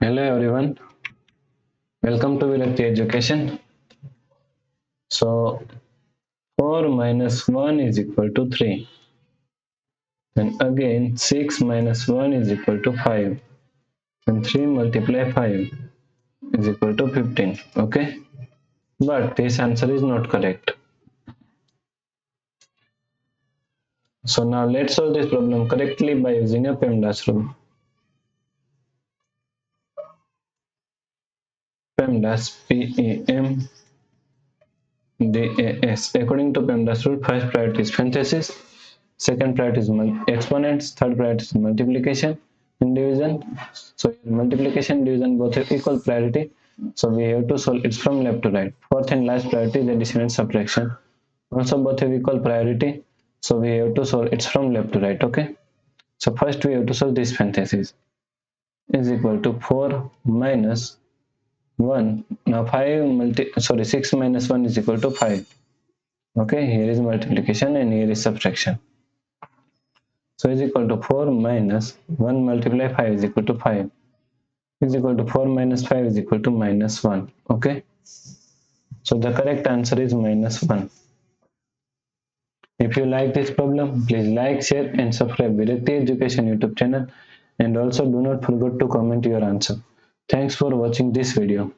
Hello everyone, welcome to Virakti Education. So 4 minus 1 is equal to 3, and again 6 minus 1 is equal to 5, and 3 multiply 5 is equal to 15. Okay, but this answer is not correct. So now let's solve this problem correctly by using a PEMDAS rule. PEMDAS, P-E-M-D-A-S. According to PEMDAS rule, first priority is parenthesis, second priority is exponents, third priority is multiplication and division. So multiplication division both have equal priority, so we have to solve it from left to right. Fourth and last priority is addition and subtraction, also both have equal priority, so we have to solve it from left to right. Okay, so first we have to solve this parenthesis is equal to 4 minus 1. Now 6 minus 1 is equal to 5. Okay, here is multiplication and here is subtraction. So is equal to 4 minus 1 multiply 5 is equal to 5 is equal to 4 minus 5 is equal to minus 1. Okay, so the correct answer is minus 1. If you like this problem, please like, share and subscribe Virakti Education YouTube channel, and also do not forget to comment your answer. Thanks for watching this video.